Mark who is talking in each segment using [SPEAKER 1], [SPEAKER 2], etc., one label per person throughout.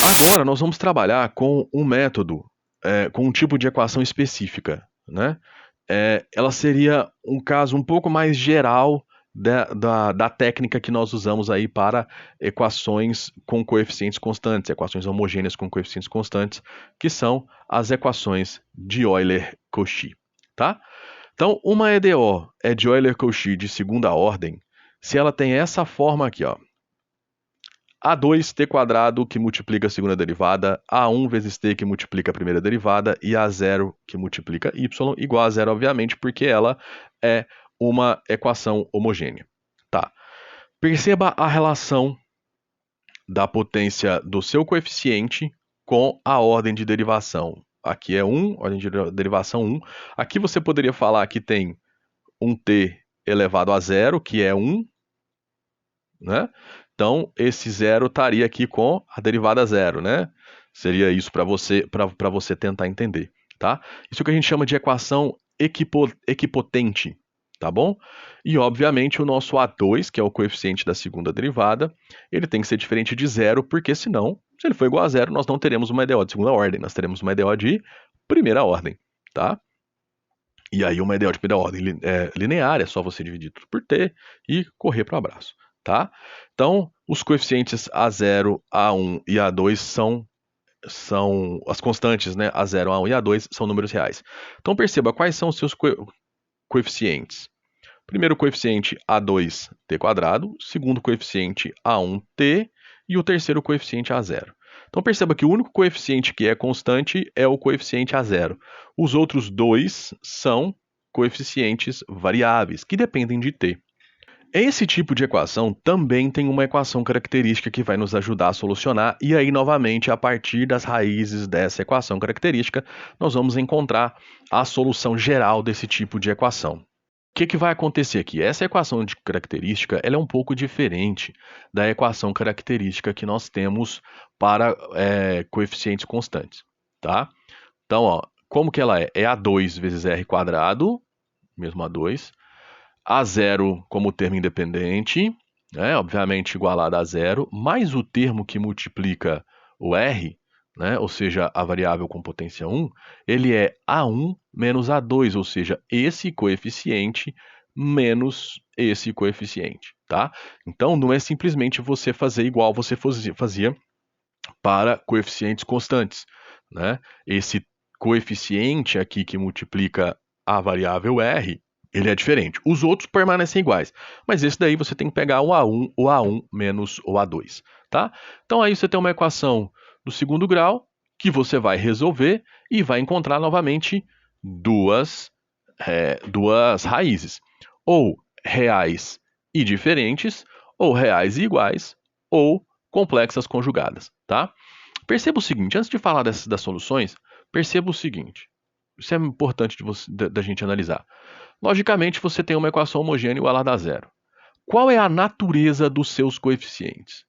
[SPEAKER 1] Agora nós vamos trabalhar com um método, com um tipo de equação específica, né? Ela seria um caso um pouco mais geral da técnica que nós usamos aí para equações com coeficientes constantes, equações homogêneas com coeficientes constantes, que são as equações de Euler-Cauchy, tá? Então, uma EDO é de Euler-Cauchy de segunda ordem se ela tem essa forma aqui, ó. A2t² que multiplica a segunda derivada, A1 vezes t que multiplica a primeira derivada e A0 que multiplica y igual a zero, obviamente, porque ela é uma equação homogênea. Tá. Perceba a relação da potência do seu coeficiente com a ordem de derivação. Aqui é 1, ordem de derivação 1. Aqui você poderia falar que tem um t elevado a zero, que é 1, né? Então, esse zero estaria aqui com a derivada zero, né? Seria isso para você tentar entender, tá? Isso que a gente chama de equação equipotente, tá bom? E, obviamente, o nosso A2, que é o coeficiente da segunda derivada, ele tem que ser diferente de zero, porque senão, se ele for igual a zero, nós não teremos uma EDO de segunda ordem, nós teremos uma EDO de primeira ordem, tá? E aí uma EDO de primeira ordem linear, é só você dividir tudo por t e correr para o abraço, tá? Então, os coeficientes A0, A1 e A2 são as constantes, né? A0, A1 e A2 são números reais. Então, perceba quais são os seus coeficientes. Primeiro coeficiente A2t², segundo coeficiente A1t e o terceiro coeficiente A0. Então perceba que o único coeficiente que é constante é o coeficiente A0. Os outros dois são coeficientes variáveis, que dependem de t. Esse tipo de equação também tem uma equação característica que vai nos ajudar a solucionar, e aí, novamente, a partir das raízes dessa equação característica, nós vamos encontrar a solução geral desse tipo de equação. O que vai acontecer aqui? Essa equação de característica ela é um pouco diferente da equação característica que nós temos para coeficientes constantes, tá? Então, ó, como que ela é? É A2 vezes R², mesmo A2, A0 como termo independente, né, obviamente igualado a zero, mais o termo que multiplica o R, né, ou seja, a variável com potência 1, ele é A1 menos A2, ou seja, esse coeficiente menos esse coeficiente, tá? Então, não é simplesmente você fazer igual você fazia para coeficientes constantes, né? Esse coeficiente aqui que multiplica a variável R, ele é diferente. Os outros permanecem iguais, mas esse daí você tem que pegar o A1 menos o A2, tá? Então aí você tem uma equação do segundo grau que você vai resolver e vai encontrar novamente duas raízes, ou reais e diferentes, ou reais e iguais, ou complexas conjugadas, tá? Perceba o seguinte, antes de falar das soluções, perceba o seguinte, isso é importante da gente analisar. Logicamente, você tem uma equação homogênea igualada a zero. Qual é a natureza dos seus coeficientes?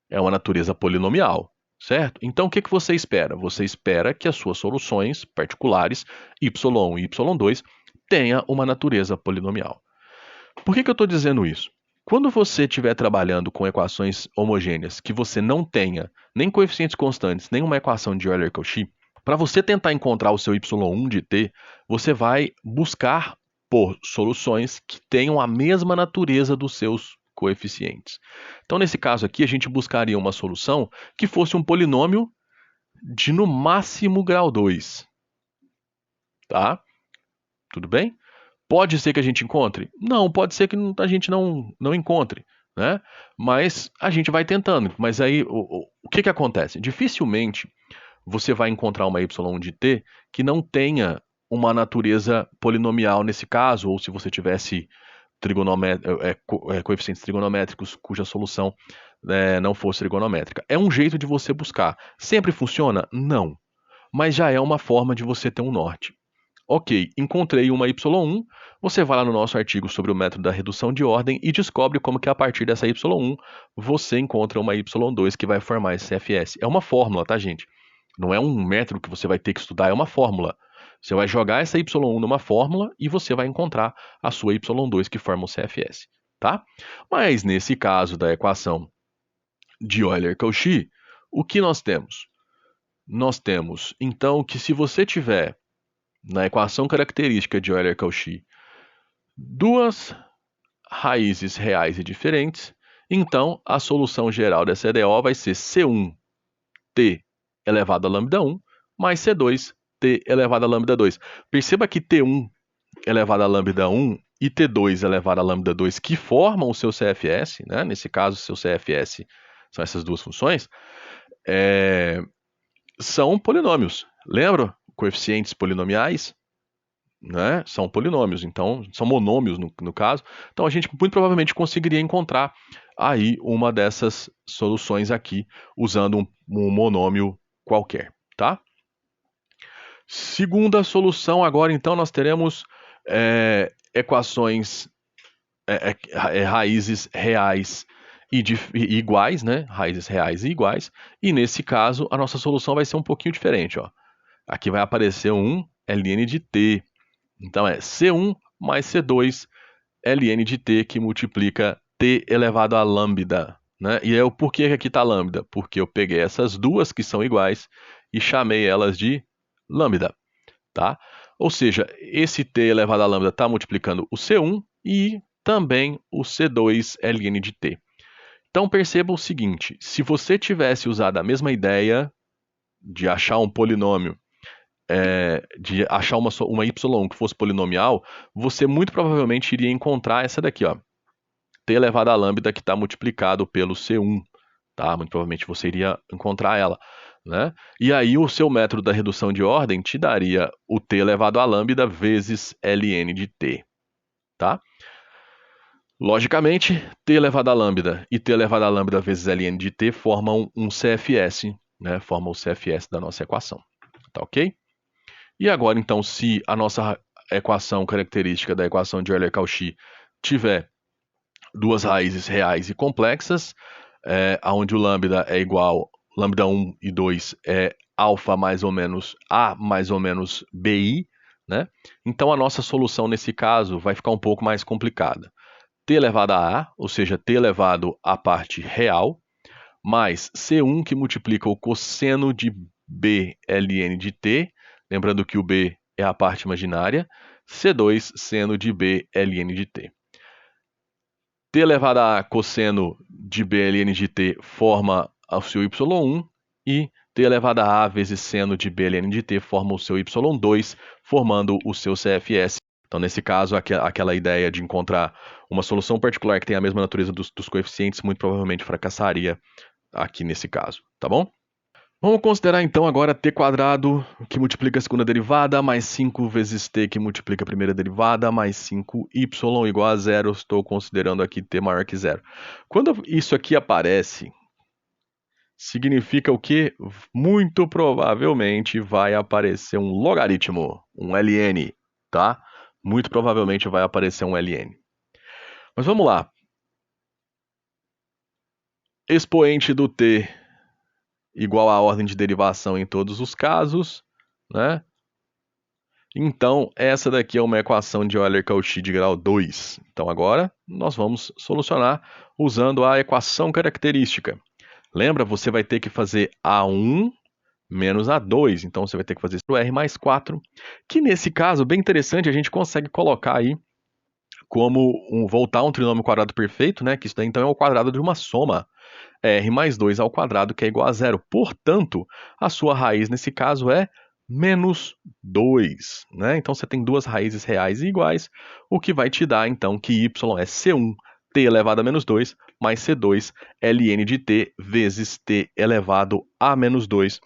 [SPEAKER 1] É uma natureza polinomial, certo? Então, o que você espera? Você espera que as suas soluções particulares, y1 e y2, tenha uma natureza polinomial. Por que eu estou dizendo isso? Quando você estiver trabalhando com equações homogêneas que você não tenha nem coeficientes constantes, nem uma equação de Euler-Cauchy, para você tentar encontrar o seu y1 de t, você vai buscar por soluções que tenham a mesma natureza dos seus coeficientes. Então, nesse caso aqui, a gente buscaria uma solução que fosse um polinômio de no máximo grau 2. Tá? Tudo bem? Pode ser que a gente encontre? Não, pode ser que a gente não encontre, né? Mas a gente vai tentando. Mas aí, o que acontece? Dificilmente você vai encontrar uma y de t que não tenha uma natureza polinomial nesse caso, ou se você tivesse coeficientes trigonométricos cuja solução não fosse trigonométrica. É um jeito de você buscar. Sempre funciona? Não. Mas já é uma forma de você ter um norte. Ok, encontrei uma y1, você vai lá no nosso artigo sobre o método da redução de ordem e descobre como que a partir dessa y1 você encontra uma y2 que vai formar esse CFS. É uma fórmula, tá, gente? Não é um método que você vai ter que estudar, é uma fórmula. Você vai jogar essa y1 numa fórmula e você vai encontrar a sua y2 que forma o CFS, tá? Mas nesse caso da equação de Euler-Cauchy, O que nós temos? Nós temos, então, que se você tiver na equação característica de Euler-Cauchy duas raízes reais e diferentes, então a solução geral dessa EDO vai ser C1t elevado a lambda 1 mais C2t elevado a lambda 2. Perceba que T1 elevado a lambda 1 e T2 elevado a lambda 2, que formam o seu CFS, né? Nesse caso, o seu CFS são essas duas funções, são polinômios. Lembra? Coeficientes polinomiais, né? São polinômios, então são monômios no caso. Então a gente muito provavelmente conseguiria encontrar aí uma dessas soluções aqui usando um monômio qualquer, tá? Segunda solução agora, então nós teremos equações raízes reais e iguais, né? Raízes reais e iguais. E nesse caso, a nossa solução vai ser um pouquinho diferente, ó. Aqui vai aparecer um ln de t. Então é C1 mais C2 ln de t que multiplica t elevado a lambda, né? E o porquê que aqui está lambda? Porque eu peguei essas duas que são iguais e chamei elas de lambda, tá? Ou seja, esse t elevado a lambda está multiplicando o C1 e também o C2 ln de t. Então perceba o seguinte, se você tivesse usado a mesma ideia de achar um polinômio, de achar uma y que fosse polinomial, você muito provavelmente iria encontrar essa daqui, ó, t elevado a lambda que está multiplicado pelo C1, tá? Muito provavelmente você iria encontrar ela, né? E aí o seu método da redução de ordem te daria o t elevado a lambda vezes ln de t, tá? Logicamente, t elevado a lambda e t elevado a lambda vezes ln de t formam um CFS, né? Formam o CFS da nossa equação, tá ok? E agora, então, se a nossa equação característica da equação de Euler-Cauchy tiver duas raízes reais e complexas, onde o lambda é igual, lambda 1 e 2 é alfa mais ou menos A mais ou menos BI, né? Então a nossa solução nesse caso vai ficar um pouco mais complicada. T elevado a A, ou seja, T elevado à parte real, mais C1 que multiplica o cosseno de B ln de T, lembrando que o B é a parte imaginária, C2 seno de B ln de T. T elevado a cosseno de B ln de T forma o seu y1 e T elevado a vezes seno de B ln de T forma o seu y2, formando o seu CFS. Então, nesse caso, aquela ideia de encontrar uma solução particular que tem a mesma natureza dos coeficientes muito provavelmente fracassaria aqui nesse caso, tá bom? Vamos considerar então agora t quadrado que multiplica a segunda derivada, mais 5 vezes t que multiplica a primeira derivada, mais 5y igual a zero. Estou considerando aqui t maior que zero. Quando isso aqui aparece, significa o quê? Muito provavelmente vai aparecer um logaritmo, um ln, tá? Muito provavelmente vai aparecer um ln. Mas vamos lá. Expoente do t igual à ordem de derivação em todos os casos, né? Então, essa daqui é uma equação de Euler-Cauchy de grau 2. Então, agora, nós vamos solucionar usando a equação característica. Lembra? Você vai ter que fazer A1 menos A2. Então, você vai ter que fazer o R mais 4, que nesse caso, bem interessante, a gente consegue colocar aí como voltar a um trinômio quadrado perfeito, né? Que isso daí, então, é o quadrado de uma soma. R mais 2 ao quadrado, que é igual a zero. Portanto, a sua raiz, nesse caso, é menos 2, né? Então, você tem duas raízes reais e iguais, o que vai te dar, então, que y é C1 t elevado a menos 2 mais C2 ln de t vezes t elevado a menos 2.